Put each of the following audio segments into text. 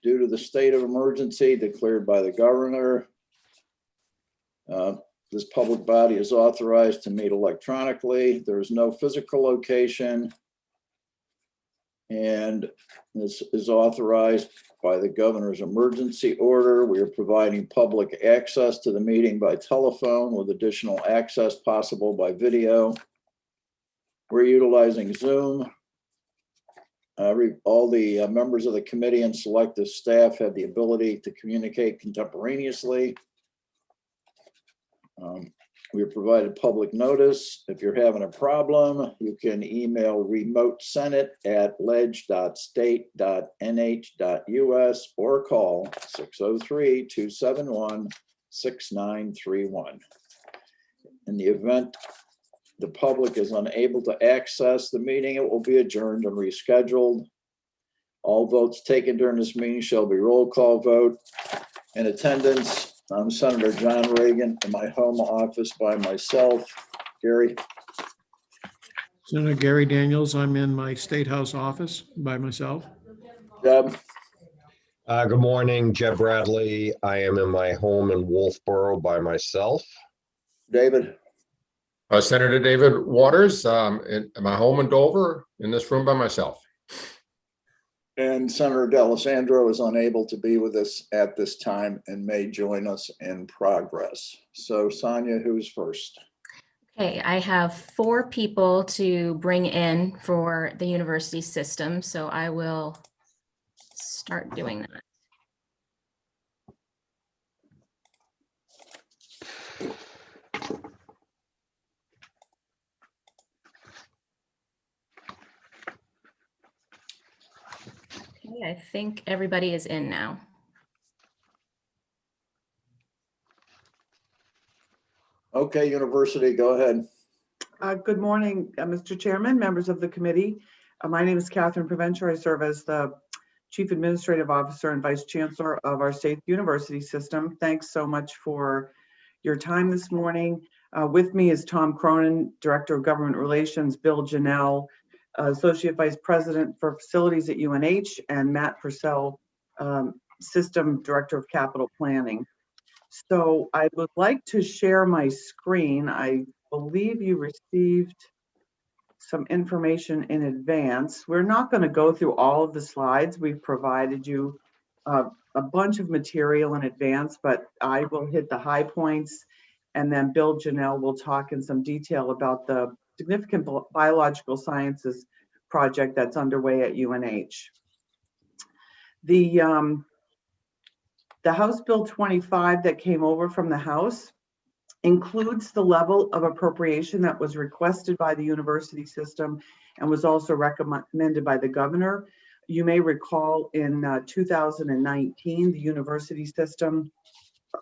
due to the state of emergency declared by the governor, this public body is authorized to meet electronically. There is no physical location. And this is authorized by the governor's emergency order. We are providing public access to the meeting by telephone with additional access possible by video. We're utilizing Zoom. All the members of the committee and selective staff have the ability to communicate contemporaneously. We have provided public notice. If you're having a problem, you can email remotesenate@ledge.state.nh.us or call 603-271-6931. In the event the public is unable to access the meeting, it will be adjourned and rescheduled. All votes taken during this meeting shall be roll call vote. In attendance, I'm Senator John Reagan in my home office by myself. Gary? Senator Gary Daniels, I'm in my State House office by myself. Deb? Good morning, Jeb Bradley. I am in my home in Wolfboro by myself. David? Senator David Waters, in my home in Dover, in this room by myself. And Senator D'Alessandro is unable to be with us at this time and may join us in progress. So Sonia, who's first? Okay, I have 4 people to bring in for the university system, so I will start doing that. Okay, I think everybody is in now. Okay, University, go ahead. Good morning, Mr. Chairman, members of the committee. My name is Catherine Preventure. I serve as the Chief Administrative Officer and Vice Chancellor of our state university system. Thanks so much for your time this morning. With me is Tom Cronin, Director of Government Relations, Bill Janelle, Associate Vice President for Facilities at UNH, and Matt Purcell, System Director of Capital Planning. So I would like to share my screen. I believe you received some information in advance. We're not going to go through all of the slides. We've provided you a bunch of material in advance, but I will hit the high points, and then Bill Janelle will talk in some detail about the significant biological sciences project that's underway at UNH. The House Bill 25 that came over from the House includes the level of appropriation that was requested by the university system and was also recommended by the governor. You may recall in 2019, the university system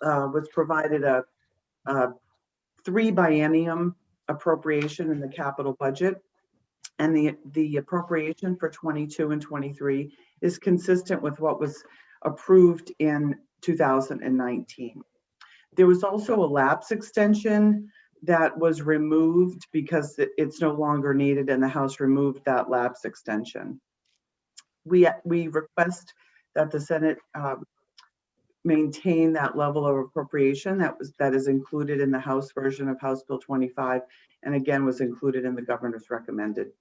was provided a 3 biennium appropriation in the capital budget, and the appropriation for 22 and 23 is consistent with what was approved in 2019. There was also a lapse extension that was removed because it's no longer needed, and the House removed that lapse extension. We request that the Senate maintain that level of appropriation that is included in the House version of House Bill 25, and again was included in the governor's recommended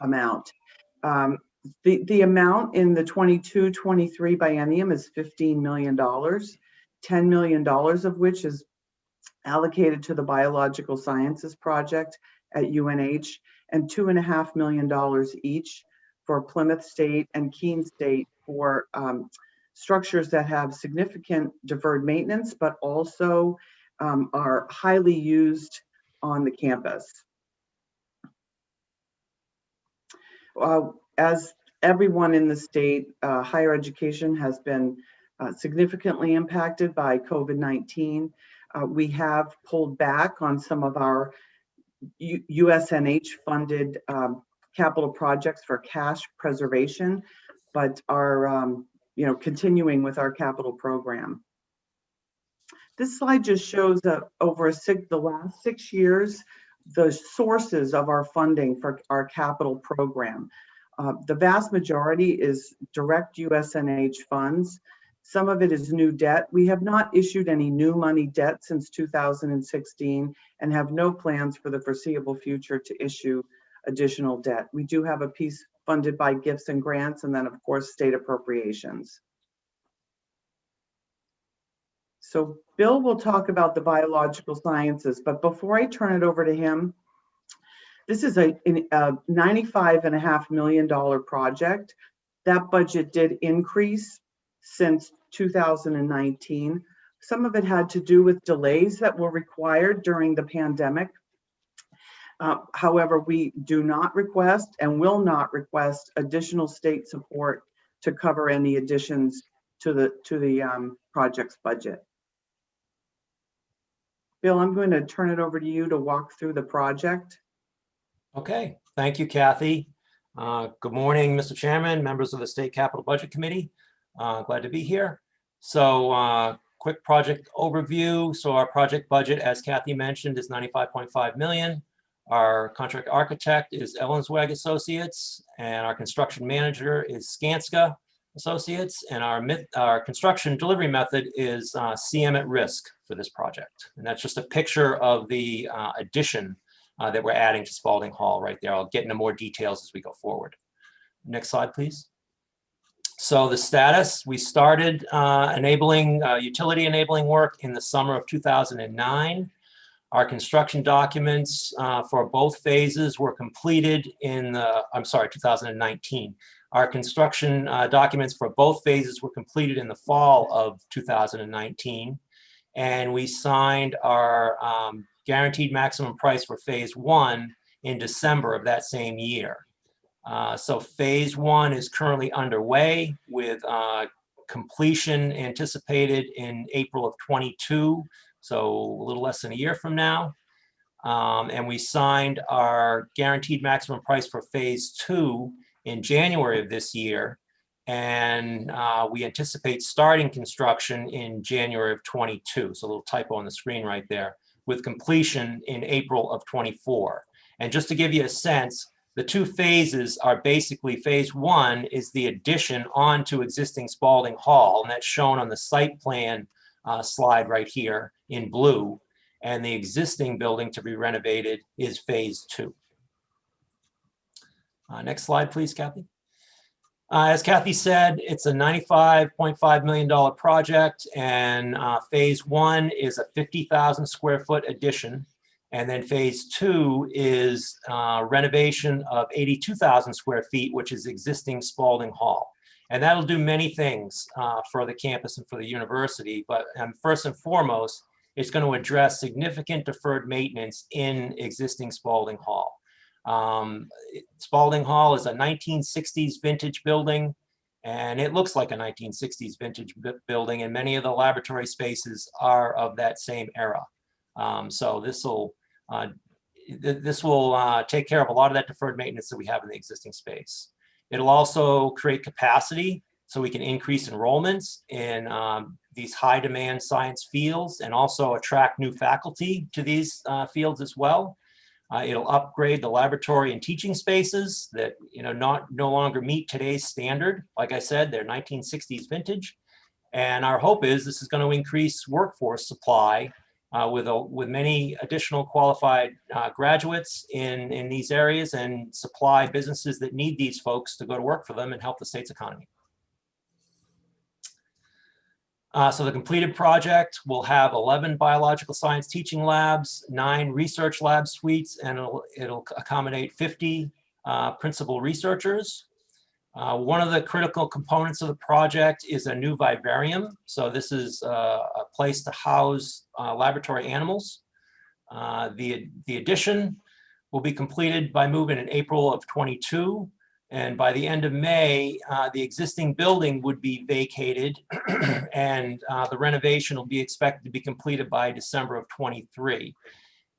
amount. The amount in the 22-23 biennium is $15 million, $10 million of which is allocated to the biological sciences project at UNH, and $2.5 million each for Plymouth State and Keene State for structures that have significant deferred maintenance, but also are highly used on the campus. As everyone in the state, higher education has been significantly impacted by COVID-19. We have pulled back on some of our USNH funded capital projects for cash preservation, but are continuing with our capital program. This slide just shows that over the last 6 years, the sources of our funding for our capital program. The vast majority is direct USNH funds. Some of it is new debt. We have not issued any new money debt since 2016 and have no plans for the foreseeable future to issue additional debt. We do have a piece funded by gifts and grants, and then of course state appropriations. So Bill will talk about the biological sciences, but before I turn it over to him, this is a $95.5 million project. That budget did increase since 2019. Some of it had to do with delays that were required during the pandemic. However, we do not request and will not request additional state support to cover any additions to the project's budget. Bill, I'm going to turn it over to you to walk through the project. Okay, thank you, Kathy. Good morning, Mr. Chairman, members of the State Capital Budget Committee. Glad to be here. So quick project overview. So our project budget, as Kathy mentioned, is $95.5 million. Our contract architect is Ellensweg Associates, and our construction manager is Skanska Associates, and our construction delivery method is CM at risk for this project. And that's just a picture of the addition that we're adding to Spalding Hall right there. I'll get into more details as we go forward. Next slide, please. So the status, we started utility enabling work in the summer of 2009. Our construction documents for both phases were completed in 2019. Our construction documents for both phases were completed in the fall of 2019. And we signed our guaranteed maximum price for phase 1 in December of that same year. So phase 1 is currently underway with completion anticipated in April of 22, so a little less than a year from now. And we signed our guaranteed maximum price for phase 2 in January of this year. And we anticipate starting construction in January of 22. So a little typo on the screen right there, with completion in April of 24. And just to give you a sense, the two phases are basically phase 1 is the addition onto existing Spalding Hall, and that's shown on the site plan slide right here in blue. And the existing building to be renovated is phase 2. Next slide, please, Kathy. As Kathy said, it's a $95.5 million project, and phase 1 is a 50,000 square foot addition. And then phase 2 is renovation of 82,000 square feet, which is existing Spalding Hall. And that'll do many things for the campus and for the university. But first and foremost, it's going to address significant deferred maintenance in existing Spalding Hall. Spalding Hall is a 1960s vintage building, and it looks like a 1960s vintage building, and many of the laboratory spaces are of that same era. So this will take care of a lot of that deferred maintenance that we have in the existing space. It'll also create capacity so we can increase enrollments in these high demand science fields, and also attract new faculty to these fields as well. It'll upgrade the laboratory and teaching spaces that no longer meet today's standard. Like I said, they're 1960s vintage. And our hope is this is going to increase workforce supply with many additional qualified graduates in these areas, and supply businesses that need these folks to go to work for them and help the state's economy. So the completed project will have 11 biological science teaching labs, 9 research lab suites, and it'll accommodate 50 principal researchers. One of the critical components of the project is a new vivarium. So this is a place to house laboratory animals. The addition will be completed by move-in in April of 22. And by the end of May, the existing building would be vacated, and the renovation will be expected to be completed by December of 23.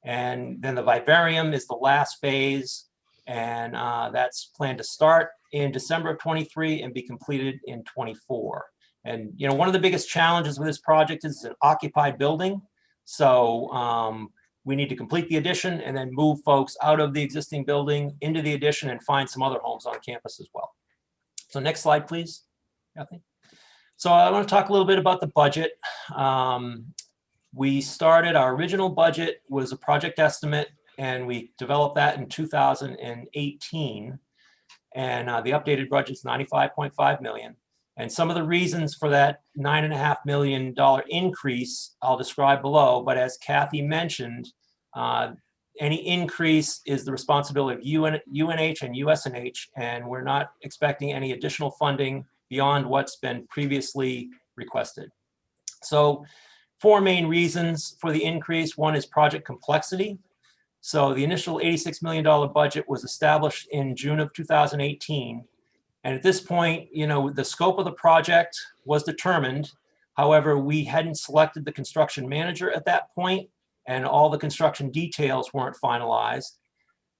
And then the vivarium is the last phase, and that's planned to start in December of 23 and be completed in 24. And one of the biggest challenges with this project is it's an occupied building. So we need to complete the addition and then move folks out of the existing building into the addition and find some other homes on campus as well. So next slide, please, Kathy. So I want to talk a little bit about the budget. We started, our original budget was a project estimate, and we developed that in 2018. And the updated budget is $95.5 million. And some of the reasons for that $9.5 million increase I'll describe below. But as Kathy mentioned, any increase is the responsibility of UNH and USNH, and we're not expecting any additional funding beyond what's been previously requested. So 4 main reasons for the increase. One is project complexity. So the initial $86 million budget was established in June of 2018. And at this point, you know, the scope of the project was determined. However, we hadn't selected the construction manager at that point, and all the construction details weren't finalized.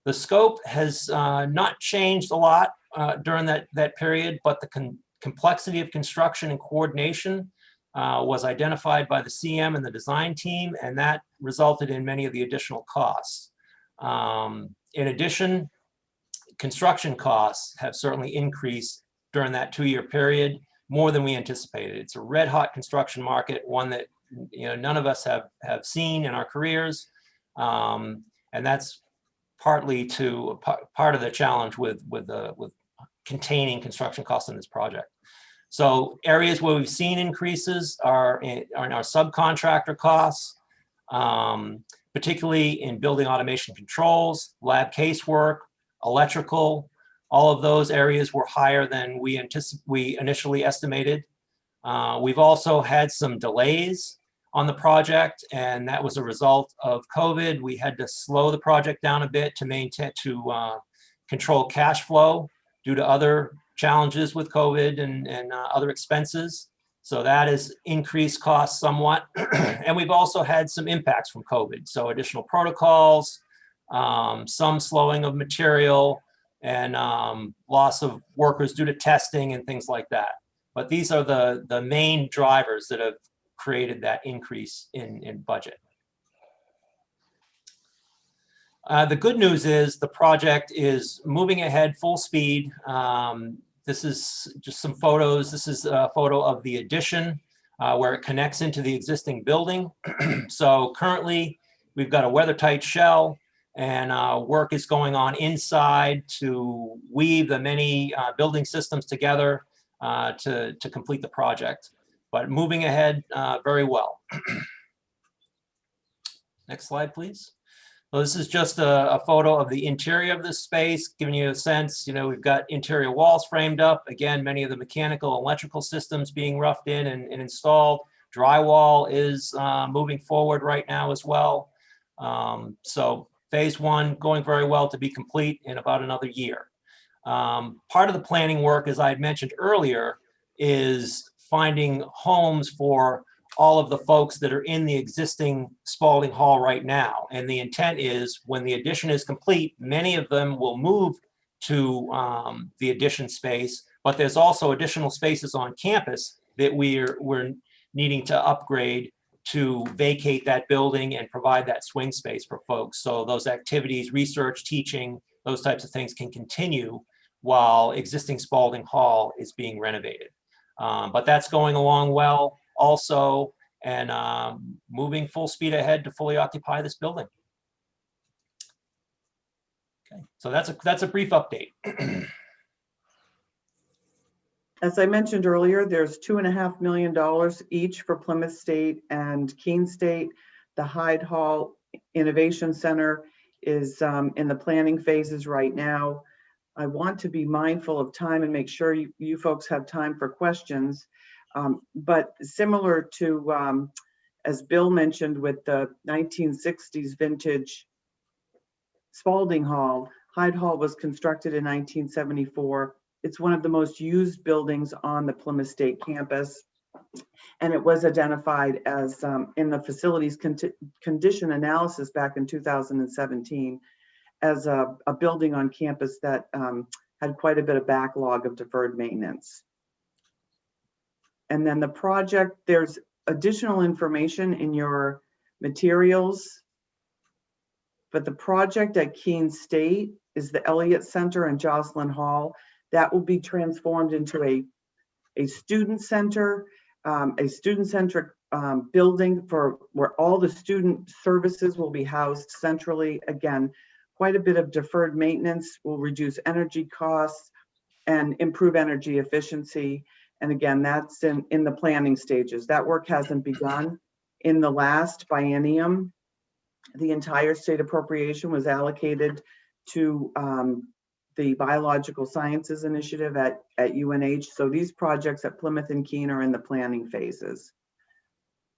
The scope has not changed a lot during that period, but the complexity of construction and coordination was identified by the CM and the design team, and that resulted in many of the additional costs. In addition, construction costs have certainly increased during that 2-year period, more than we anticipated. It's a red hot construction market, one that, you know, none of us have seen in our careers. And that's partly part of the challenge with containing construction costs in this project. So areas where we've seen increases are in our subcontractor costs, particularly in building automation controls, lab casework, electrical. All of those areas were higher than we initially estimated. We've also had some delays on the project, and that was a result of COVID. We had to slow the project down a bit to control cash flow due to other challenges with COVID and other expenses. So that has increased costs somewhat. And we've also had some impacts from COVID. So additional protocols, some slowing of material, and loss of workers due to testing and things like that. But these are the main drivers that have created that increase in budget. The good news is the project is moving ahead full speed. This is just some photos. This is a photo of the addition where it connects into the existing building. So currently we've got a weather-tight shell, and work is going on inside to weave the many building systems together to complete the project. But moving ahead very well. Next slide, please. So this is just a photo of the interior of this space, giving you a sense. You know, we've got interior walls framed up. Again, many of the mechanical and electrical systems being roughed in and installed. Drywall is moving forward right now as well. So phase 1 going very well to be complete in about another year. Part of the planning work, as I had mentioned earlier, is finding homes for all of the folks that are in the existing Spalding Hall right now. And the intent is when the addition is complete, many of them will move to the addition space, but there's also additional spaces on campus that we're needing to upgrade to vacate that building and provide that swing space for folks. So those activities, research, teaching, those types of things can continue while existing Spalding Hall is being renovated. But that's going along well also, and moving full speed ahead to fully occupy this building. Okay, so that's a brief update. As I mentioned earlier, there's $2.5 million each for Plymouth State and Keene State. The Hyde Hall Innovation Center is in the planning phases right now. I want to be mindful of time and make sure you folks have time for questions. But similar to, as Bill mentioned, with the 1960s vintage Spalding Hall, Hyde Hall was constructed in 1974. It's one of the most used buildings on the Plymouth State campus. And it was identified as in the facilities condition analysis back in 2017 as a building on campus that had quite a bit of backlog of deferred maintenance. And then the project, there's additional information in your materials But the project at Keene State is the Elliott Center and Jocelyn Hall. That will be transformed into a student center, a student-centric building for where all the student services will be housed centrally. Again, quite a bit of deferred maintenance will reduce energy costs and improve energy efficiency. And again, that's in the planning stages. That work hasn't begun. In the last biennium, the entire state appropriation was allocated to the Biological Sciences Initiative at UNH. So these projects at Plymouth and Keene are in the planning phases.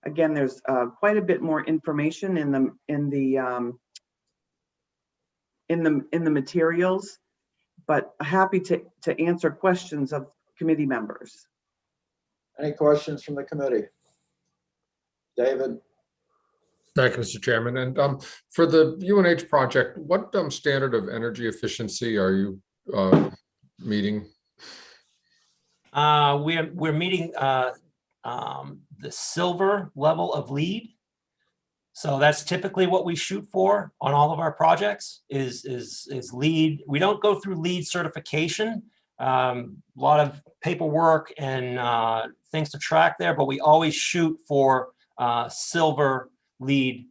Again, there's quite a bit more information in the materials, but happy to answer questions of committee members. Any questions from the committee? David? Thank you, Mr. Chairman. And for the UNH project, what standard of energy efficiency are you meeting? We're meeting the silver level of LEED. So that's typically what we shoot for on all of our projects is LEED. We don't go through LEED certification. A lot of paperwork and things to track there, but we always shoot for silver LEED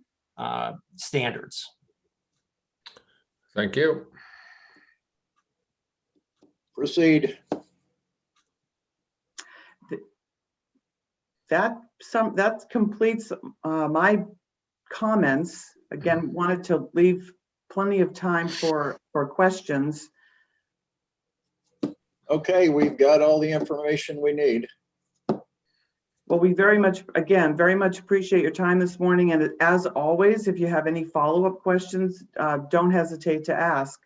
standards. Thank you. Proceed. That completes my comments. Again, wanted to leave plenty of time for questions. Okay, we've got all the information we need. Well, we very much appreciate your time this morning. And as always, if you have any follow-up questions, don't hesitate to ask.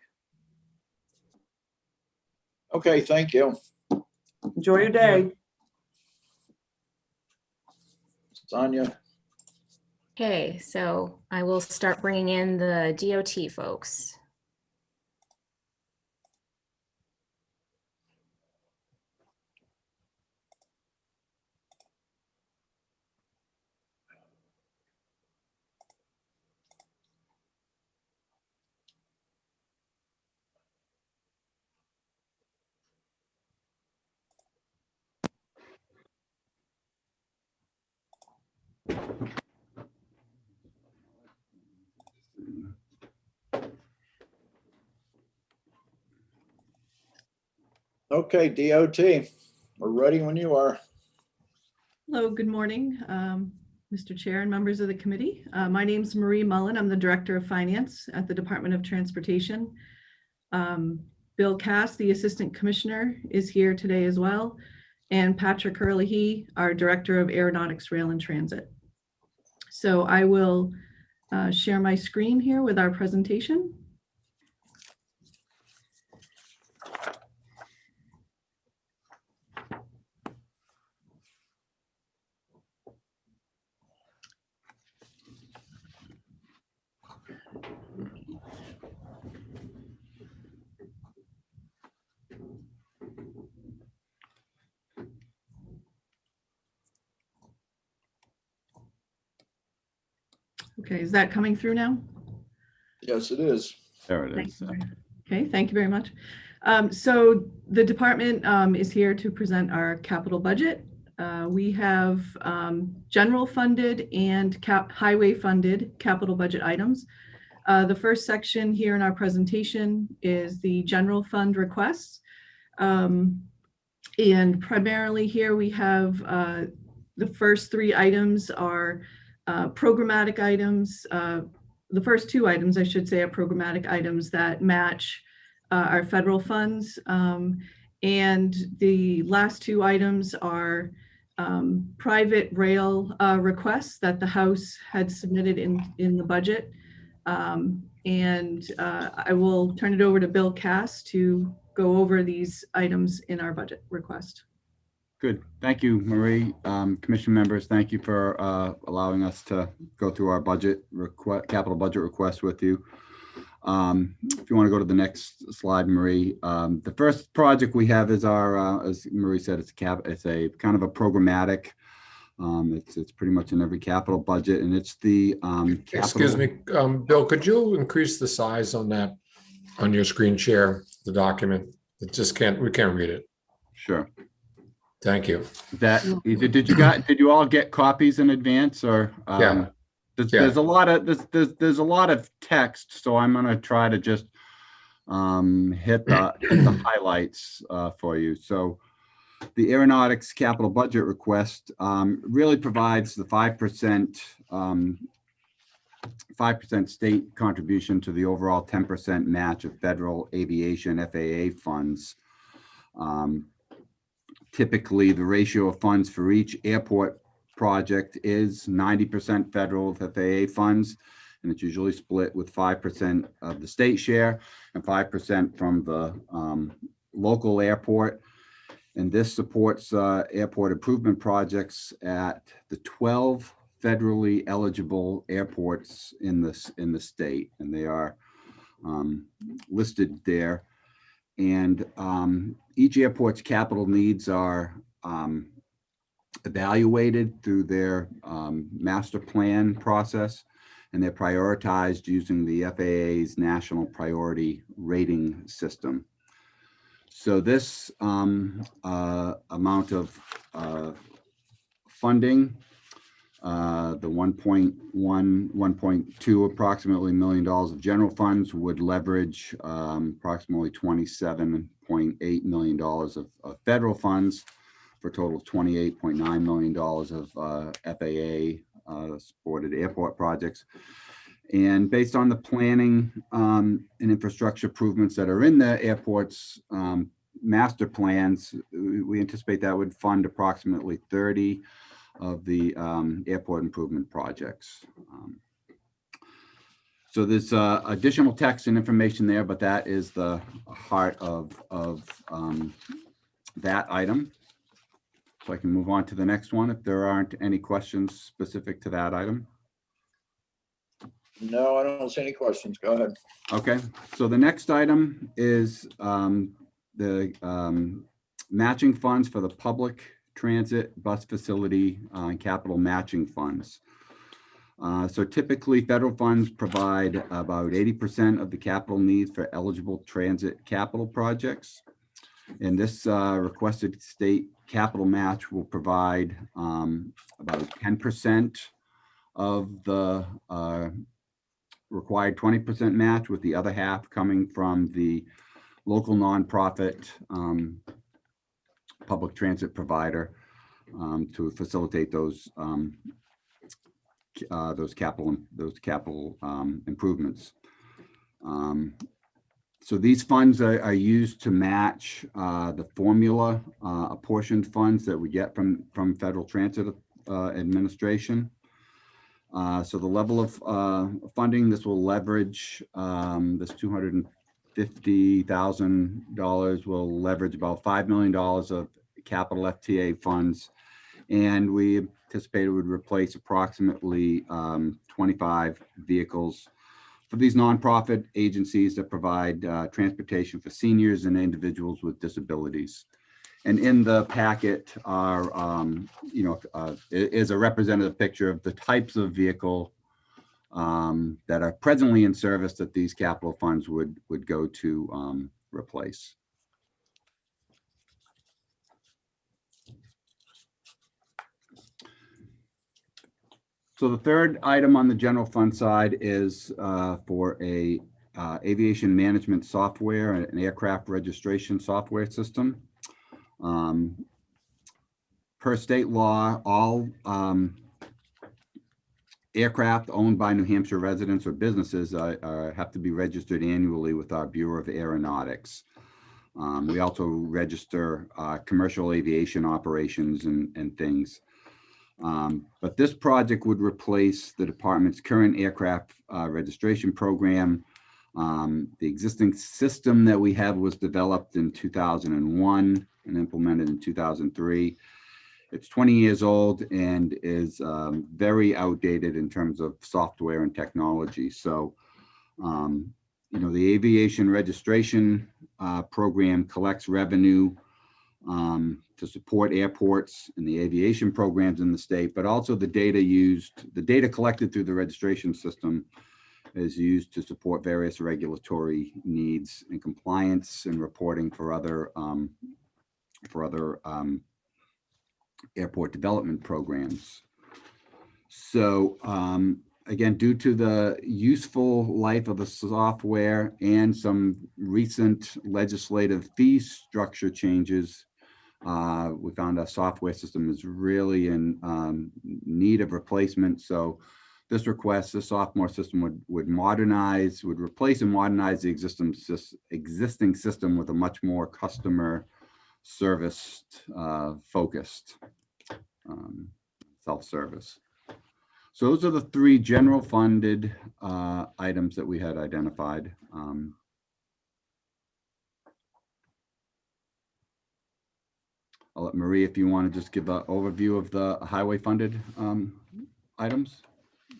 Okay, thank you. Enjoy your day. Sonia? Okay, so I will start bringing in the DOT folks. Okay, DOT, we're ready when you are. Hello, good morning, Mr. Chair and members of the committee. My name is Marie Mullen. I'm the Director of Finance at the Department of Transportation. Bill Cass, the Assistant Commissioner, is here today as well, and Patrick Herlihy, our Director of Aeronautics, Rail and Transit. So I will share my screen here with our presentation. Okay, is that coming through now? Yes, it is. There it is. Okay, thank you very much. So the department is here to present our capital budget. We have general funded and highway funded capital budget items. The first section here in our presentation is the general fund requests. And primarily here we have the first three items are programmatic items. The first two items, I should say, are programmatic items that match our federal funds. And the last two items are private rail requests that the House had submitted in the budget. And I will turn it over to Bill Cass to go over these items in our budget request. Good. Thank you, Marie. Commission members, thank you for allowing us to go through our budget capital budget request with you. If you want to go to the next slide, Marie. The first project we have is our, as Marie said, it's a kind of a programmatic It's pretty much in every capital budget, and it's the Excuse capital. me, Bill, could you increase the size on that, on your screen share, the document? It just can't, we can't read it. Sure. Thank you. Did you all get copies in advance, or? Yeah. There's a lot of text, so I'm gonna try to just hit the highlights for you. So the aeronautics capital budget request really provides the 5% state contribution to the overall 10% match of federal aviation FAA funds. Typically, the ratio of funds for each airport project is 90% federal FAA funds, and it's usually split with 5% of the state share and 5% from the local airport. And this supports airport improvement projects at the 12 federally eligible airports in the state, and they are listed there. And each airport's capital needs are evaluated through their master plan process, and they're prioritized using the FAA's National Priority Rating System. So this amount of funding, the 1.2 approximately $1 million of general funds would leverage approximately $27.8 million of federal funds for a total of $28.9 million of FAA supported airport projects. And based on the planning and infrastructure improvements that are in the airport's master plans, we anticipate that would fund approximately 30 of the airport improvement projects. So there's additional text and information there, but that is the heart of that item. So I can move on to the next one if there aren't any questions specific to that item. No, I don't see any questions. Go ahead. Okay, so the next item is the matching funds for the public transit bus facility and capital matching funds. So typically federal funds provide about 80% of the capital needs for eligible transit capital projects. And this requested state capital match will provide about 10% of the required 20% match, with the other half coming from the local nonprofit public transit provider to facilitate those capital improvements. So these funds are used to match the formula apportioned funds that we get from Federal Transit Administration. So the level of funding, this will leverage this $250,000 will leverage about $5 million of capital FTA funds. And we anticipate it would replace approximately 25 vehicles for these nonprofit agencies that provide transportation for seniors and individuals with disabilities. And in the packet are, is a representative picture of the types of vehicle that are presently in service that these capital funds would go to replace. So the third item on the general fund side is for a aviation management software, an aircraft registration software system. Per state law, all aircraft owned by New Hampshire residents or businesses have to be registered annually with our Bureau of Aeronautics. We also register commercial aviation operations and things. But this project would replace the department's current aircraft registration program. The existing system that we have was developed in 2001 and implemented in 2003. It's 20 years old and is very outdated in terms of software and technology. So, the aviation registration program collects revenue to support airports and the aviation programs in the state, but also the data collected through the registration system is used to support various regulatory needs and compliance and reporting for other airport development programs. So again, due to the useful life of the software and some recent legislative fee structure changes, we found our software system is really in need of replacement. So this sophomore system would replace and modernize the existing system with a much more customer serviced, focused self-service. So those are the three general funded items that we had identified. I'll let Marie, if you want to just give an overview of the highway funded items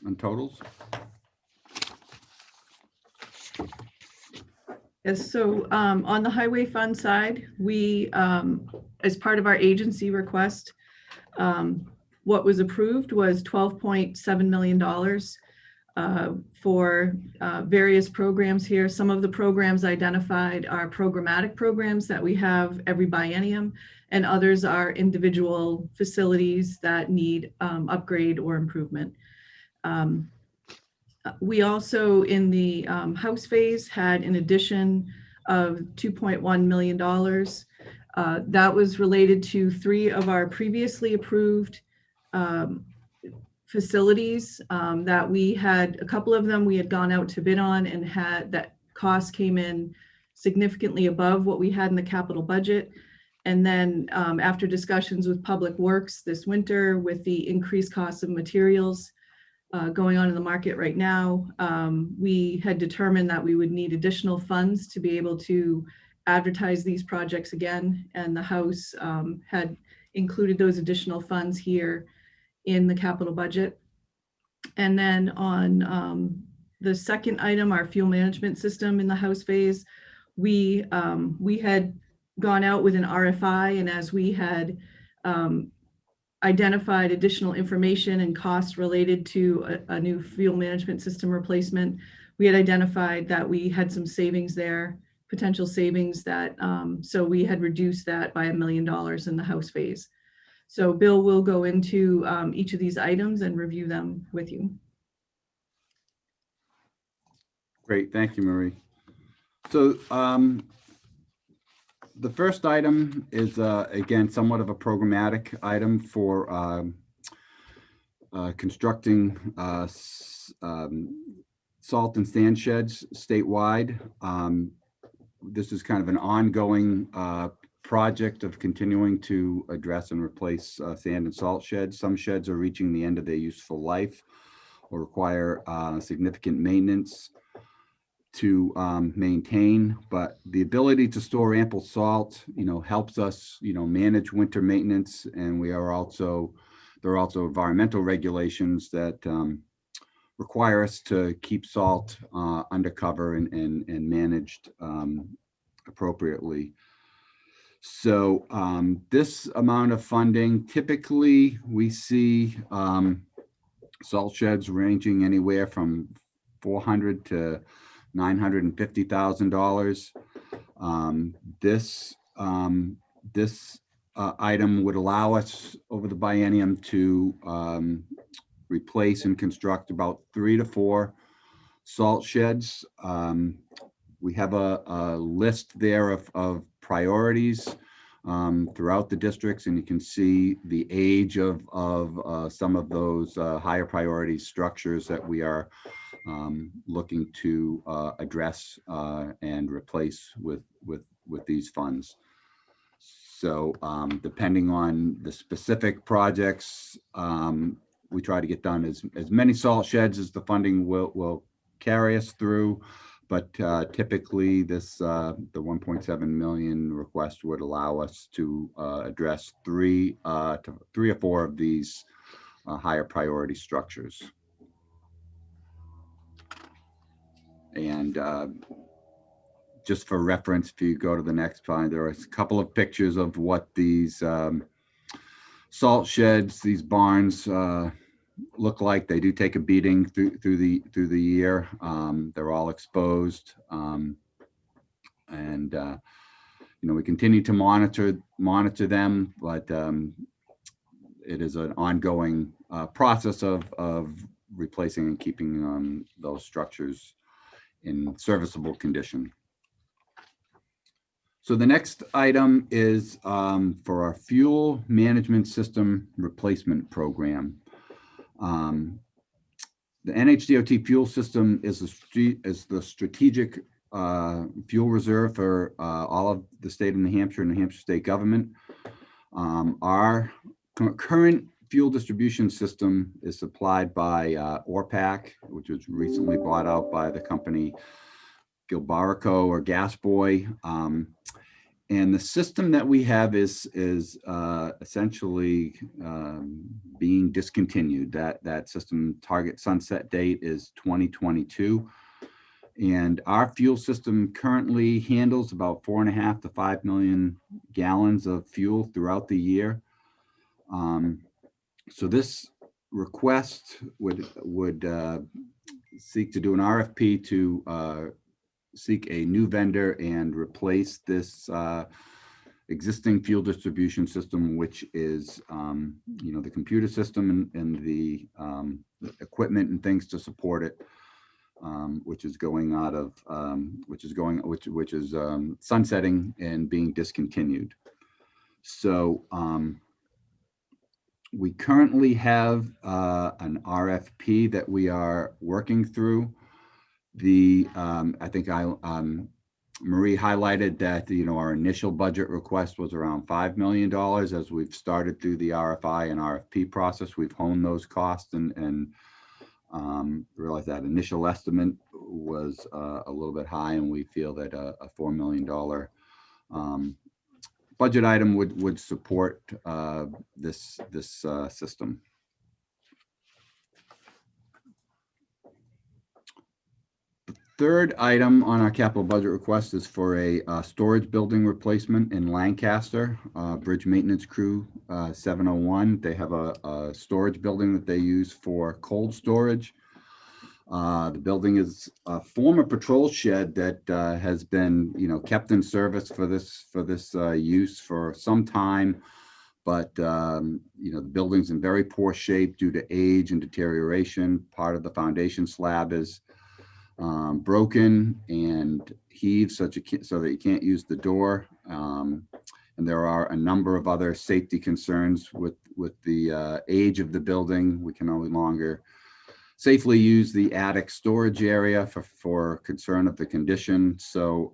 and totals. Yes, so on the highway fund side, we, as part of our agency request, what was approved was $12.7 million for various programs here. Some of the programs identified are programmatic programs that we have every biennium, and others are individual facilities that need upgrade or improvement. We also, in the House phase, had an addition of $2.1 million. That was related to 3 of our previously approved facilities that we had. A couple of them we had gone out to bid on, and had that cost came in significantly above what we had in the capital budget. And then after discussions with Public Works this winter, with the increased cost of materials going on in the market right now, we had determined that we would need additional funds to be able to advertise these projects again. And the House had included those additional funds here in the capital budget. And then on the second item, our fuel management system in the House phase, we had gone out with an RFI, and as we had identified additional information and costs related to a new fuel management system replacement, we had identified that we had some savings there, potential savings that, so we had reduced that by $1 million in the House phase. So Bill will go into each of these items and review them with you. Great, thank you, Marie. So the first item is, again, somewhat of a programmatic item for constructing salt and sand sheds statewide. This is kind of an ongoing project of continuing to address and replace sand and salt sheds. Some sheds are reaching the end of their useful life or require significant maintenance to maintain, but the ability to store ample salt, helps us, manage winter maintenance. And there are also environmental regulations that require us to keep salt undercover and managed appropriately. So this amount of funding, typically we see salt sheds ranging anywhere from $400,000 to $950,000. This item would allow us over the biennium to replace and construct about 3 to 4 salt sheds. We have a list there of priorities throughout the districts, and you can see the age of some of those higher priority structures that we are looking to address and replace with these funds. So depending on the specific projects, we try to get done as many salt sheds as the funding will carry us through. But typically the 1.7 million request would allow us to address 3 or 4 of these higher priority structures. And just for reference, if you go to the next slide, there are a couple of pictures of what these salt sheds, these barns look like. They do take a beating through the year. They're all exposed, and we continue to monitor them, but it is an ongoing process of replacing and keeping those structures in serviceable condition. So the next item is for our fuel management system replacement program. The NHDOT fuel system is the strategic fuel reserve for all of the state of New Hampshire and New Hampshire state government. Our current fuel distribution system is supplied by ORPAC, which was recently bought out by the company Gilbarico or Gasboy. And the system that we have is essentially being discontinued. That system target sunset date is 2022. And our fuel system currently handles about 4.5 to 5 million gallons of fuel throughout the year. So this request would seek to do an RFP to seek a new vendor and replace this existing fuel distribution system, which is the computer system and the equipment and things to support it, which is going out of which is sunsetting and being discontinued. So we currently have an RFP that we are working through. I think Marie highlighted that our initial budget request was around $5 million. As we've started through the RFI and RFP process, we've honed those costs and realized that initial estimate was a little bit high, and we feel that a $4 million budget item would support this system. Third item on our capital budget request is for a storage building replacement in Lancaster, Bridge Maintenance Crew 701. They have a storage building that they use for cold storage. The building is a former patrol shed that has been, kept in service for this use for some time, but the building's in very poor shape due to age and deterioration. Part of the foundation slab is broken and heaved so that you can't use the door. And there are a number of other safety concerns with the age of the building. We can no longer safely use the attic storage area for concern of the condition. So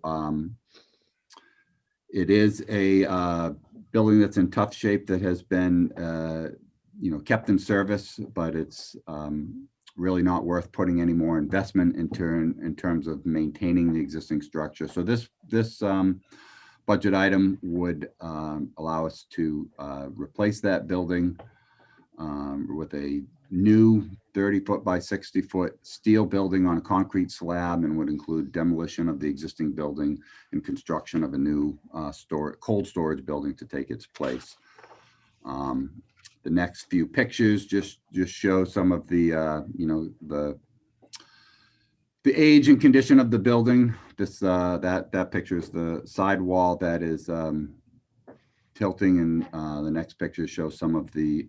it is a building that's in tough shape that has been kept in service, but it's really not worth putting any more investment in terms of maintaining the existing structure. So this budget item would allow us to replace that building with a new 30-foot by 60-foot steel building on a concrete slab, and would include demolition of the existing building and construction of a new cold storage building to take its place. The next few pictures just show some of the the age and condition of the building. This that picture is the side wall that is tilting, and the next picture shows some of the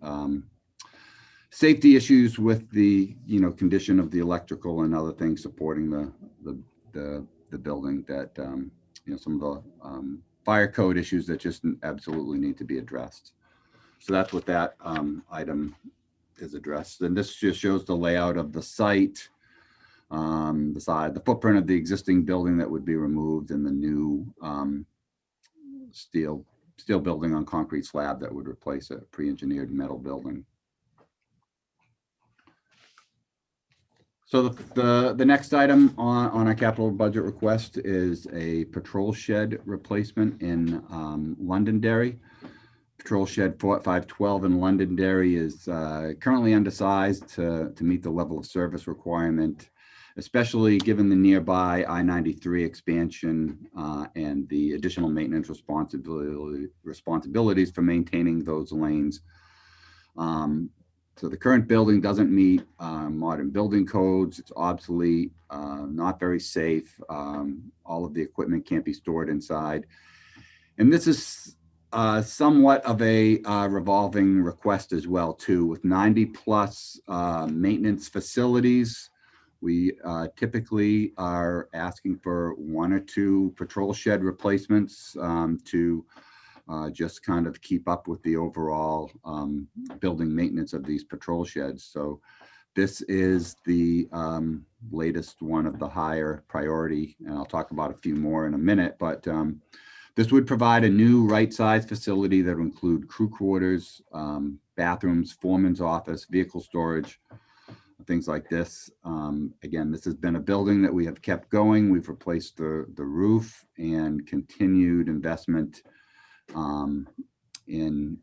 safety issues with the condition of the electrical and other things supporting the building, that some of the fire code issues that just absolutely need to be addressed. So that's what that item is addressed. And this just shows the layout of the site, the footprint of the existing building that would be removed, and the new steel building on concrete slab that would replace a pre-engineered metal building. So the next item on our capital budget request is a patrol shed replacement in Londonderry. Patrol shed 512 in Londonderry is currently undersized to meet the level of service requirement, especially given the nearby I-93 expansion and the additional maintenance responsibilities for maintaining those lanes. So the current building doesn't meet modern building codes. It's obsolete, not very safe. All of the equipment can't be stored inside. And this is somewhat of a revolving request as well, too, with 90+ maintenance facilities. We typically are asking for 1 or 2 patrol shed replacements to just kind of keep up with the overall building maintenance of these patrol sheds. So this is the latest one of the higher priority, and I'll talk about a few more in a minute, but this would provide a new right-size facility that would include crew quarters, bathrooms, foreman's office, vehicle storage, things like this. Again, this has been a building that we have kept going. We've replaced the roof, and continued investment in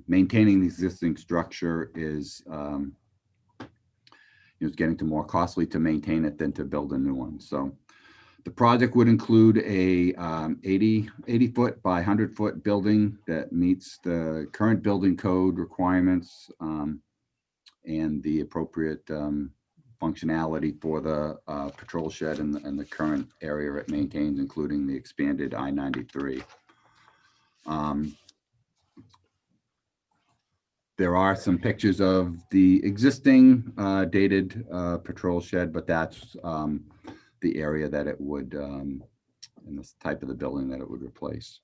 maintaining the existing structure is getting to more costly to maintain it than to build a new one. So the project would include a 80-foot by 100-foot building that meets the current building code requirements and the appropriate functionality for the patrol shed and the current area it maintains, including the expanded I-93. There are some pictures of the existing dated patrol shed, but that's the area that it would, in this type of the building that it would replace.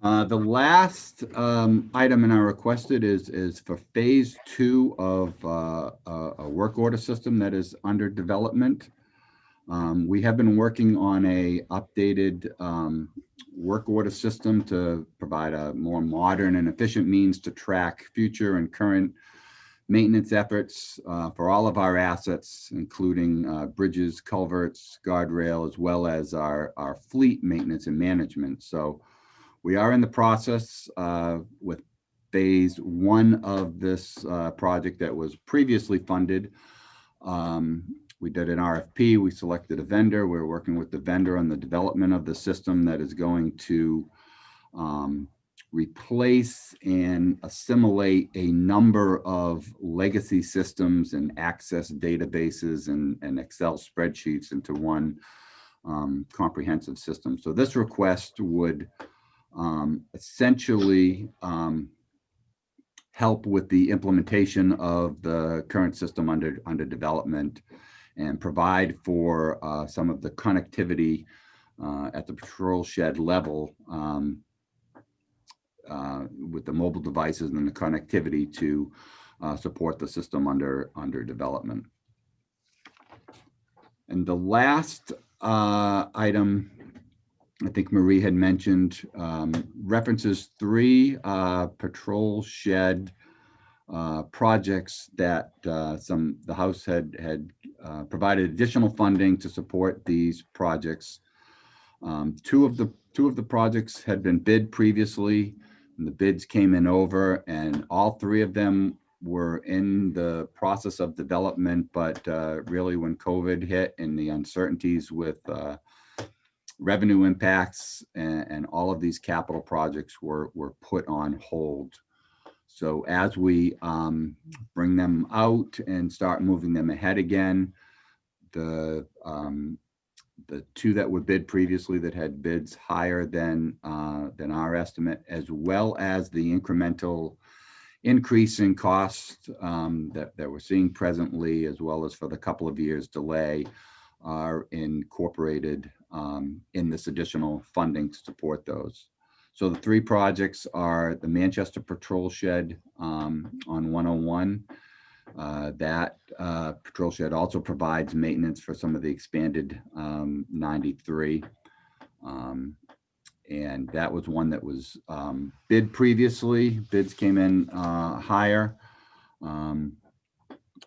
The last item in our requested is for phase 2 of a work order system that is under development. We have been working on a updated work order system to provide a more modern and efficient means to track future and current maintenance efforts for all of our assets, including bridges, culverts, guardrail, as well as our fleet maintenance and management. So we are in the process with phase 1 of this project that was previously funded. We did an RFP, we selected a vendor. We're working with the vendor on the development of the system that is going to replace and assimilate a number of legacy systems and access databases and Excel spreadsheets into one comprehensive system. So this request would essentially help with the implementation of the current system under development and provide for some of the connectivity at the patrol shed level with the mobile devices and the connectivity to support the system under development. And the last item, I think Marie had mentioned, references 3 patrol shed projects that the House had provided additional funding to support these projects. Two of the projects had been bid previously, and the bids came in over, and all 3 of them were in the process of development, but really when COVID hit and the uncertainties with revenue impacts and all of these capital projects were put on hold. So as we bring them out and start moving them ahead again, the 2 that were bid previously that had bids higher than our estimate, as well as the incremental increase in cost that we're seeing presently, as well as for the couple of years delay, are incorporated in this additional funding to support those. So the 3 projects are the Manchester Patrol Shed on 101. That patrol shed also provides maintenance for some of the expanded 93. And that was one that was bid previously. Bids came in higher. And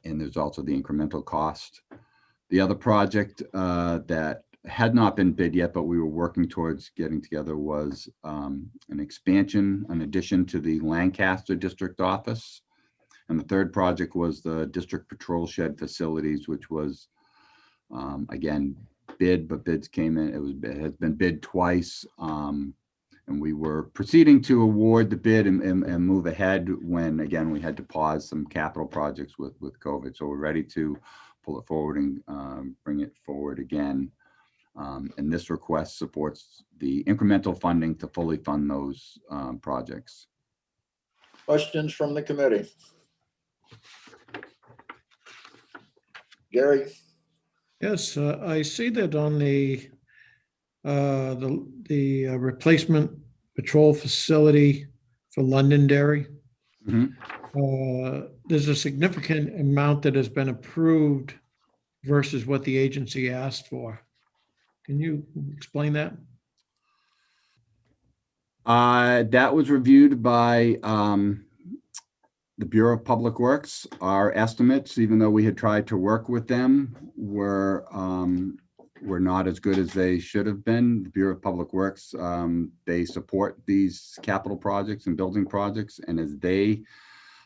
there's also the incremental cost. The other project that had not been bid yet, but we were working towards getting together was an expansion, an addition to the Lancaster District Office. And the third project was the District Patrol Shed Facilities, which was, again, bid, but bids came in, it has been bid twice. And we were proceeding to award the bid and move ahead when, again, we had to pause some capital projects with COVID. So we're ready to pull it forward and bring it forward again. And this request supports the incremental funding to fully fund those projects. Questions from the committee? Gary? Yes, I see that on the replacement patrol facility for Londonderry. Mhm. There's a significant amount that has been approved versus what the agency asked for. Can you explain that? That was reviewed by the Bureau of Public Works. Our estimates, even though we had tried to work with them, were not as good as they should have been. The Bureau of Public Works, they support these capital projects and building projects, and as they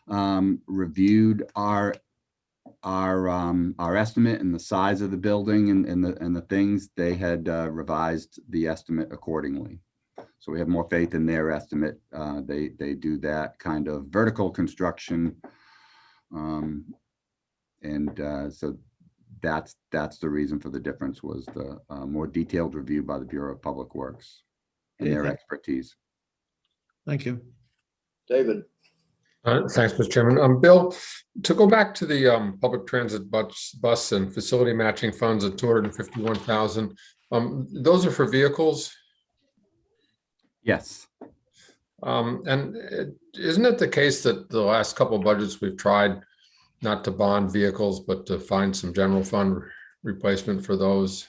reviewed our estimate and the size of the building and the things, they had revised the estimate accordingly. So we have more faith in their estimate. They do that kind of vertical construction. So that's the reason for the difference, was the more detailed review by the Bureau of Public Works and their expertise. Thank you. David? Thanks, Mr. Chairman. Bill, to go back to the public transit bus and facility matching funds at 251,000, those are for vehicles? Yes. And isn't it the case that the last couple of budgets we've tried not to bond vehicles, but to find some general fund replacement for those?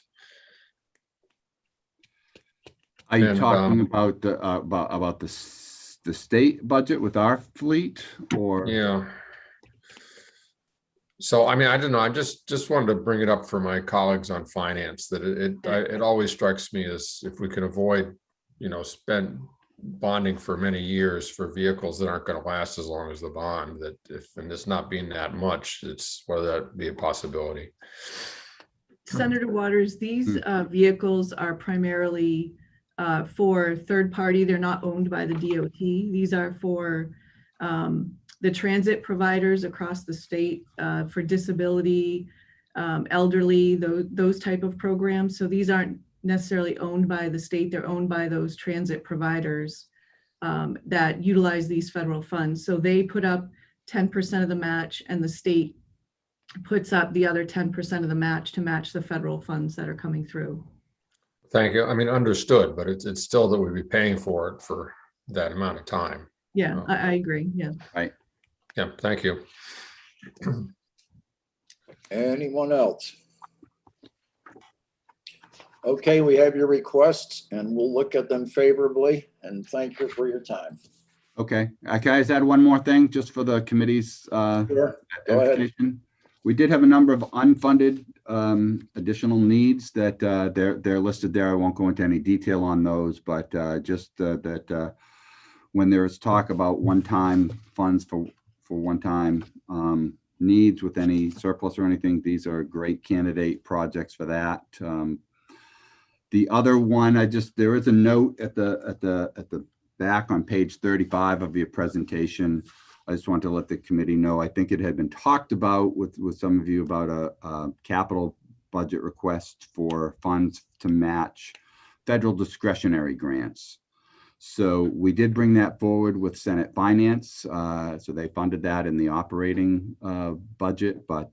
Are you talking about the state budget with our fleet, or? Yeah. So, I mean, I don't know. I just wanted to bring it up for my colleagues on finance, that it always strikes me as if we can avoid, spend bonding for many years for vehicles that aren't going to last as long as the bond, that and it's not being that much, it's whether that be a possibility. Senator Waters, these vehicles are primarily for third party. They're not owned by the DOT. These are for the transit providers across the state for disability, elderly, those type of programs. So these aren't necessarily owned by the state. They're owned by those transit providers that utilize these federal funds. So they put up 10% of the match, and the state puts up the other 10% of the match to match the federal funds that are coming through. Thank you. I mean, understood, but it's still that we'd be paying for it for that amount of time. Yeah, I agree. Yeah. Right. Yeah, thank you. Anyone else? Okay, we have your requests and we'll look at them favorably, and thank you for your time. Okay. Can I just add one more thing just for the committee's Sure. Go ahead. edification? We did have a number of unfunded additional needs that they're listed there. I won't go into any detail on those, but just that when there's talk about one-time funds for one-time needs with any surplus or anything, these are great candidate projects for that. The other one, there is a note at the back on page 35 of your presentation. I just want to let the committee know, I think it had been talked about with some of you about a capital budget request for funds to match federal discretionary grants. So we did bring that forward with Senate Finance. So they funded that in the operating budget. But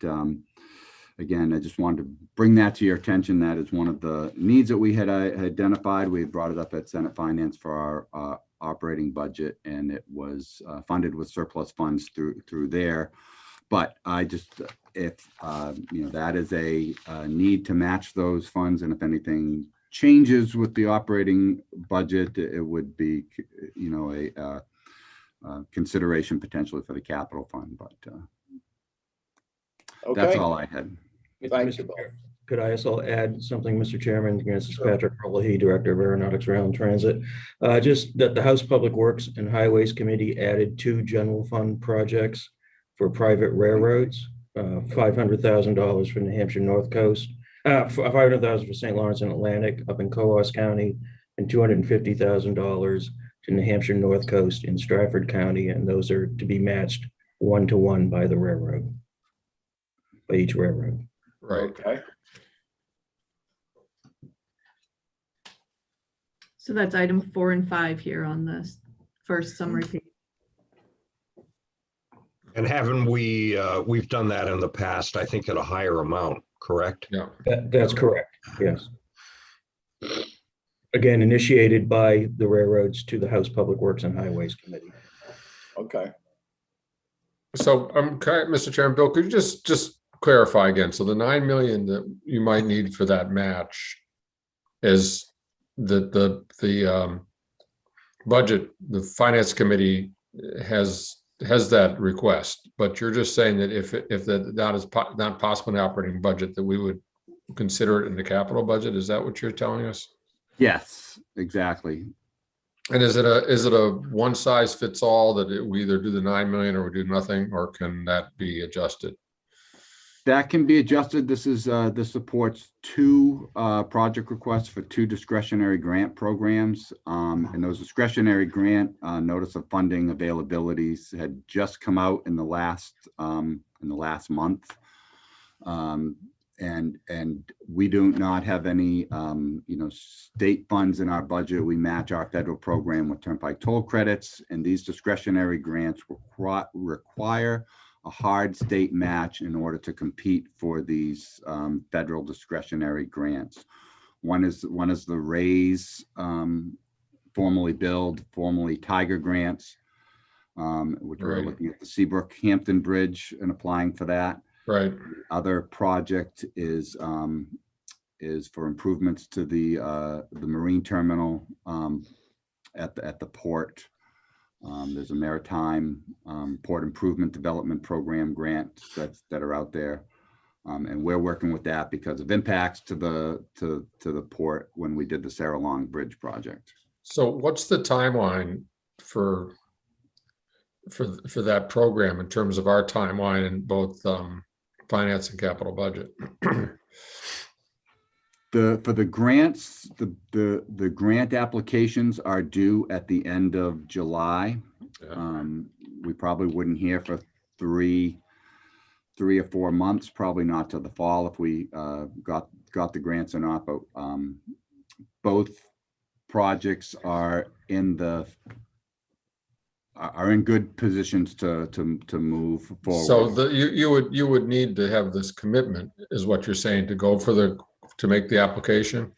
again, I just wanted to bring that to your attention. That is one of the needs that we had identified. We had brought it up at Senate Finance for our operating budget, and it was funded with surplus funds through there. But I just, if that is a need to match those funds, and if anything changes with the operating budget, it would be a consideration potentially for the capital fund. But that's Okay, all I had. thank you, Bill. Could I also add something, Mr. Chairman? This is Patrick Herlihy, Director of Aeronautics, Rail and Transit. Just that the House Public Works and Highways Committee added 2 general fund projects for private railroads, $500,000 for New Hampshire North Coast, $500,000 for St. Lawrence and Atlantic up in Coos County, and $250,000 to New Hampshire North Coast in Stratford County, and those are to be matched 1-to-1 by the railroad, by each railroad. Right. Okay. So that's item 4 and 5 here on the first summary page. And haven't we've done that in the past, I think at a higher amount, correct? Yeah. That's correct, yes. Again, initiated by the railroads to the House Public Works and Highways Committee. Okay. So, Mr. Chairman, Bill, could you just clarify again? So the 9 million that you might need for that match is the budget, the finance committee has that request, but you're just saying that if that is not possible in the operating budget, that we would consider it in the capital budget. Is that what you're telling us? Yes, exactly. And is it a one size fits all that we either do the 9 million or we do nothing, or can that be adjusted? That can be adjusted. This supports 2 project requests for 2 discretionary grant programs. And those discretionary grant notice of funding availabilities had just come out in the last month. And we do not have any state funds in our budget. We match our federal program with Turnpike toll credits, and these discretionary grants require a hard state match in order to compete for these federal discretionary grants. One is the RAISE, formerly Build, formerly Tiger grants, which we're Right. looking at the Seabrook Hampton Bridge and applying for that. Right. The other project is for improvements to the marine terminal at the port. There's a maritime port improvement development program grant that are out there, and we're working with that because of impacts to the port when we did the Sarah Long Bridge project. So what's the timeline for that program in terms of our timeline in both finance and capital budget? For the grants, the grant applications are due at the end of July. Yeah. We probably wouldn't hear for 3 or 4 months, probably not till the fall if we got the grants or not. But both projects are in good positions to move forward. So you would need to have this commitment, is what you're saying, to go to make the application?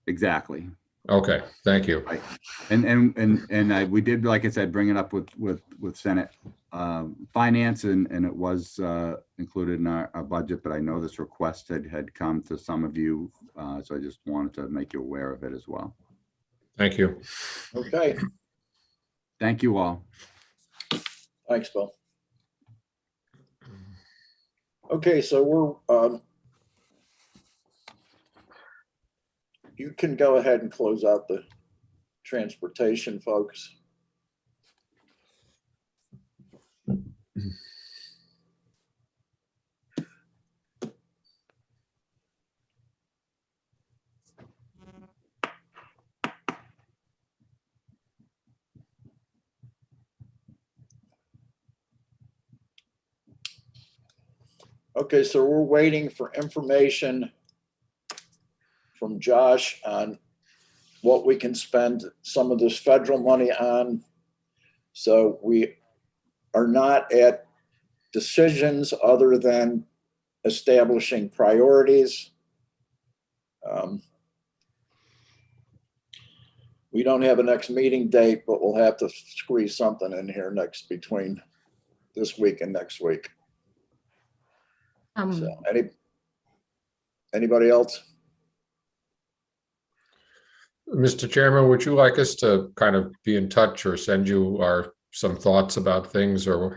Exactly. Okay, thank you. Right. And we did, like I said, bring it up with Senate Finance, and it was included in our budget, but I know this request had come to some of you, so I just wanted to make you aware of it as well. Thank you. Okay. Thank you all. Thanks, Bill. Okay, so we're you can go ahead and close out the transportation, folks. Okay, so we're waiting for information from Josh on what we can spend some of this federal money on. So we are not at decisions other than establishing priorities. We don't have a next meeting date, but we'll have to squeeze something in here between this week and next week. So anybody else? Mr. Chairman, would you like us to kind of be in touch or send you some thoughts about things, or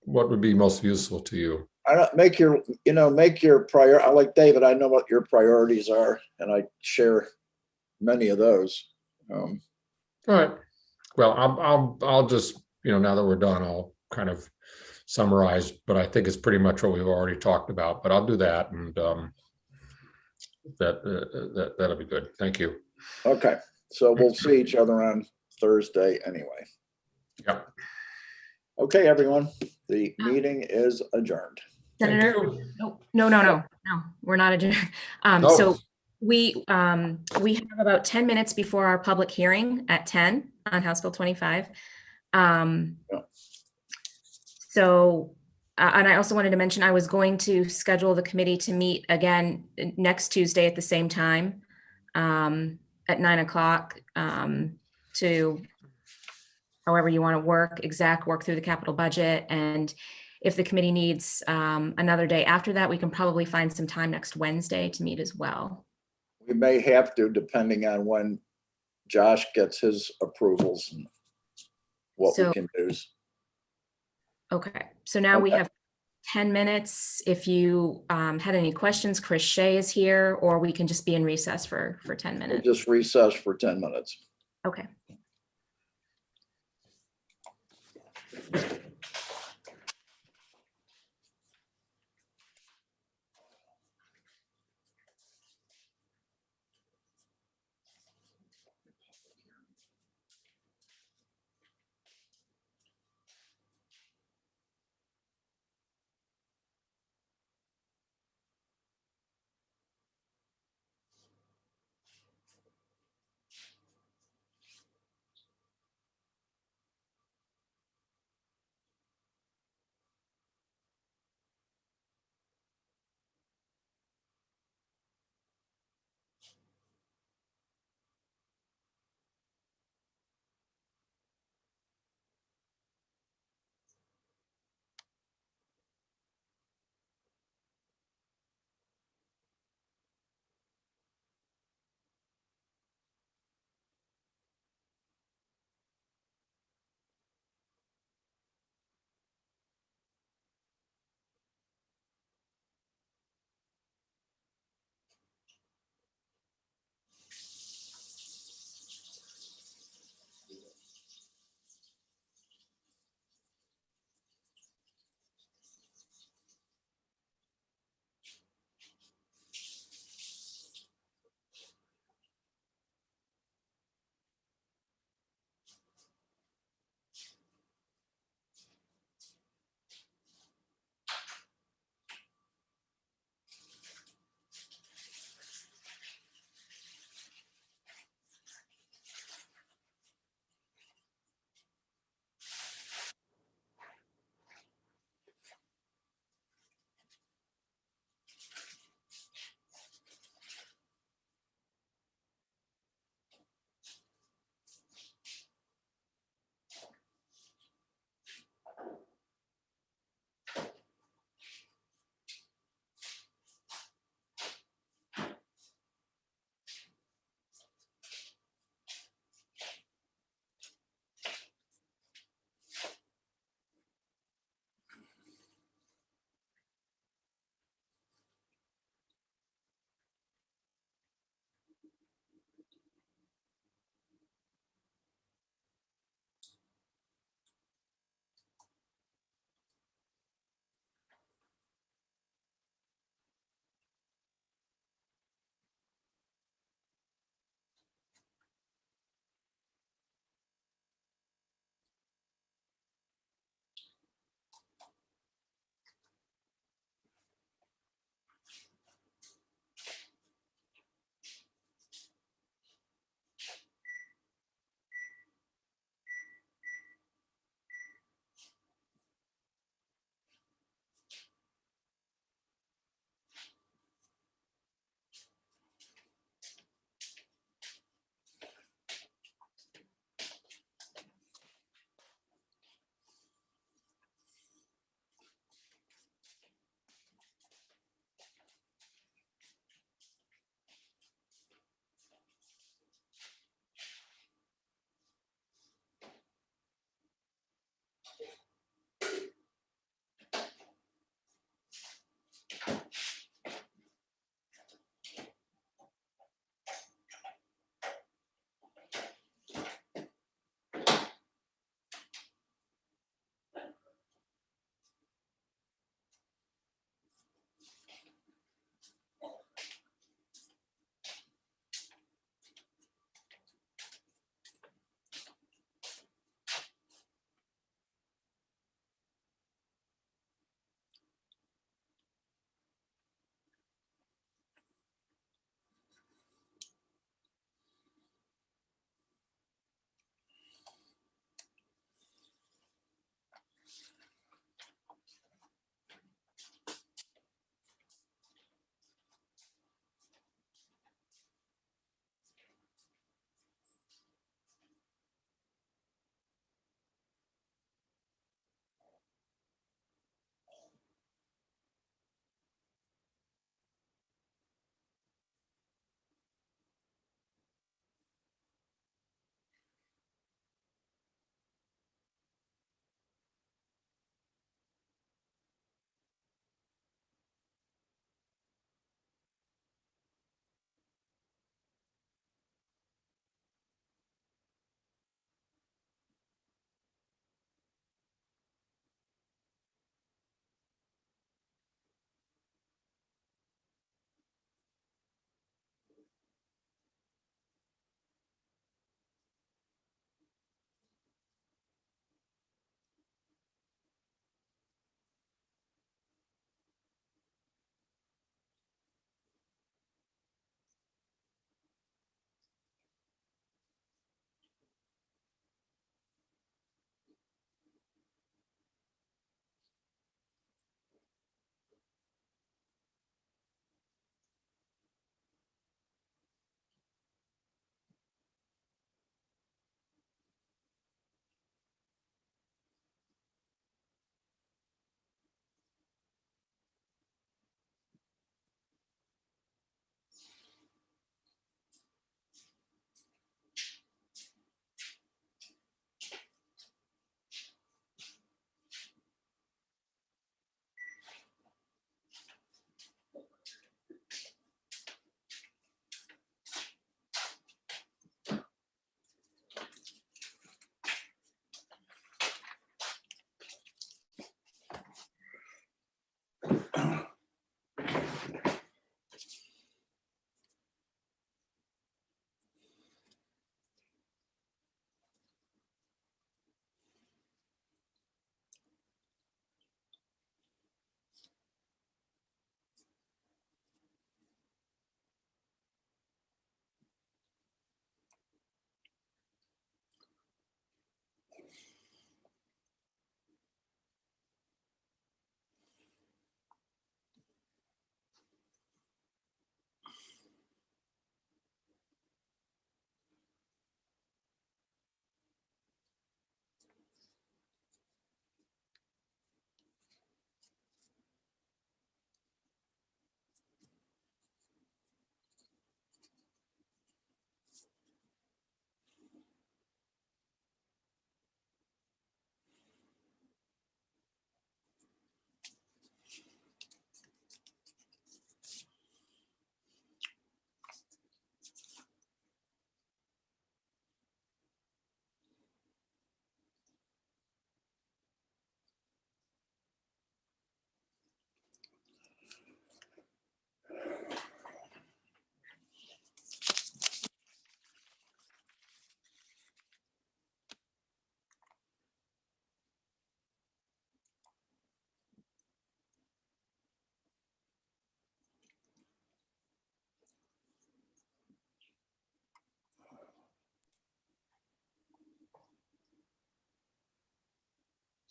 what would be most useful to you? I don't make your, make your I like David, I know what your priorities are and I share many of those. All right. Well, I'll just, now that we're done, I'll kind of summarize, but I think it's pretty much what we've already talked about, but I'll do that. And that'll be good. Thank you. Okay, so we'll see each other on Thursday anyway. Yep. Okay, everyone, the meeting is adjourned. Senator, no, we're not adjourned. No. So we have about 10 minutes before our public hearing at 10 on House Bill 25. So, and I also wanted to mention, I was going to schedule the committee to meet again next Tuesday at the same time, at 9 o'clock, to however you want to work through the capital budget. And if the committee needs another day after that, we can probably find some time next Wednesday to meet as well. We may have to, depending on when Josh gets his approvals and what we can do. Okay, so now we Okay. have 10 minutes. If you had any questions, Chris Shea is here, or we can just be in recess for 10 We'll minutes. just recess for 10 minutes. Okay.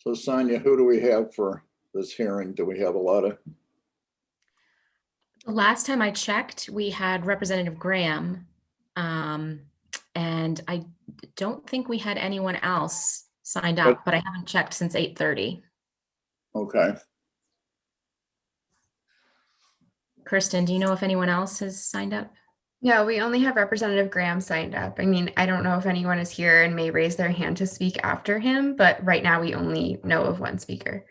So Sonia, who do we have for this hearing? Do we have a lot of, The last time I checked, we had Representative Graham. And I don't think we had anyone else signed up, but I haven't checked since 8:30. okay. Kirsten, do you know if anyone else has signed up? No, we only have Representative Graham signed up. I mean, I don't know if anyone is here and may raise their hand to speak after him, but right now we only know of one speaker.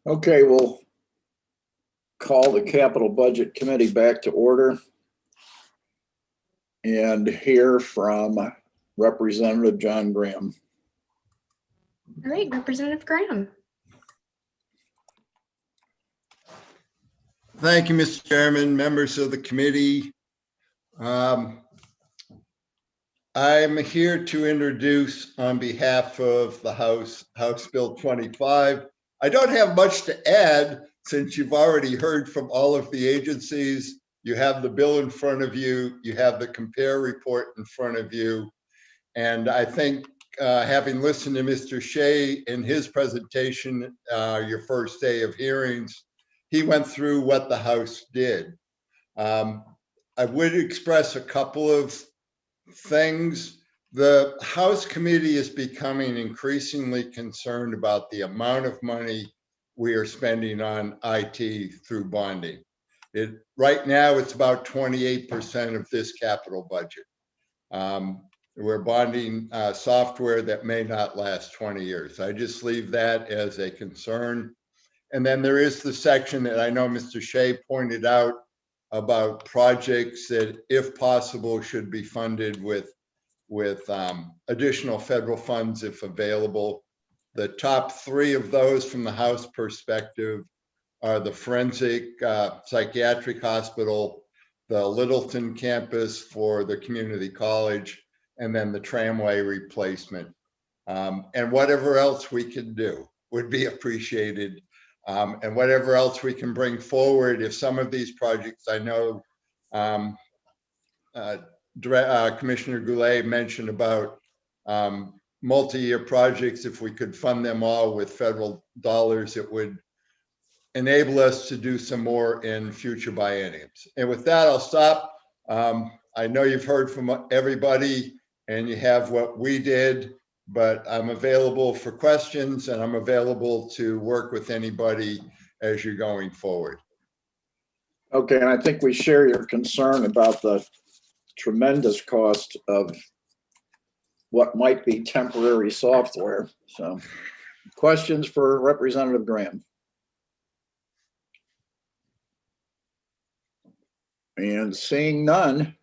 Okay, we'll call the Capital Budget Committee back to order and hear from Representative John Graham. All right, Representative Graham. Thank you, Mr. Chairman, members of the committee. I'm here to introduce on behalf of the House Bill 25. I don't have much to add since you've already heard from all of the agencies. You have the bill in front of you. You have the compare report in front of you. And I think having listened to Mr. Shea in his presentation, your first day of hearings, he went through what the House did. I would express a couple of things. The House committee is becoming increasingly concerned about the amount of money we are spending on IT through bonding. Right now, it's about 28% of this capital budget. We're bonding software that may not last 20 years. I just leave that as a concern. And then there is the section that I know Mr. Shea pointed out about projects that, if possible, should be funded with additional federal funds if available. The top three of those from the House perspective are the forensic psychiatric hospital, the Littleton campus for the community college, and then the tramway replacement. And whatever else we can do would be appreciated. And whatever else we can bring forward, if some of these projects, I know Commissioner Goulet mentioned about multi-year projects, if we could fund them all with federal dollars, it would enable us to do some more in future bienniums. And with that, I'll stop. I know you've heard from everybody and you have what we did, but I'm available for questions and I'm available to work with anybody as you're going forward. Okay, and I think we share your concern about the tremendous cost of what might be temporary software. So, questions for Representative Graham? And seeing none,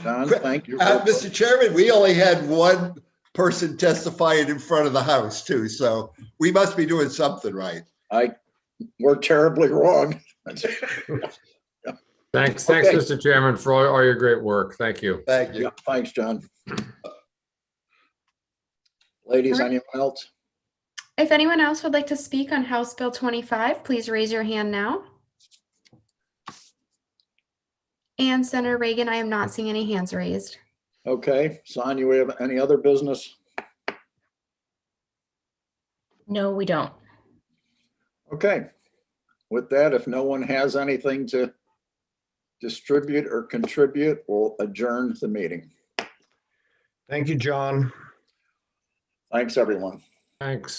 Don, thank you. Mr. Chairman, we only had one person testifying in front of the House too, so we must be doing something right. We're terribly wrong. Thanks, Okay. Mr. Chairman, for all your great work. Thank you. Thank you. Yeah, thanks, John. Ladies, All right. anyone else? If anyone else would like to speak on House Bill 25, please raise your hand now. And Senator Reagan, I am not seeing any hands raised. Okay, Sonia, we have any other business? No, we don't. Okay. With that, if no one has anything to distribute or contribute, we'll adjourn the meeting. Thank you, John. Thanks, everyone. Thanks.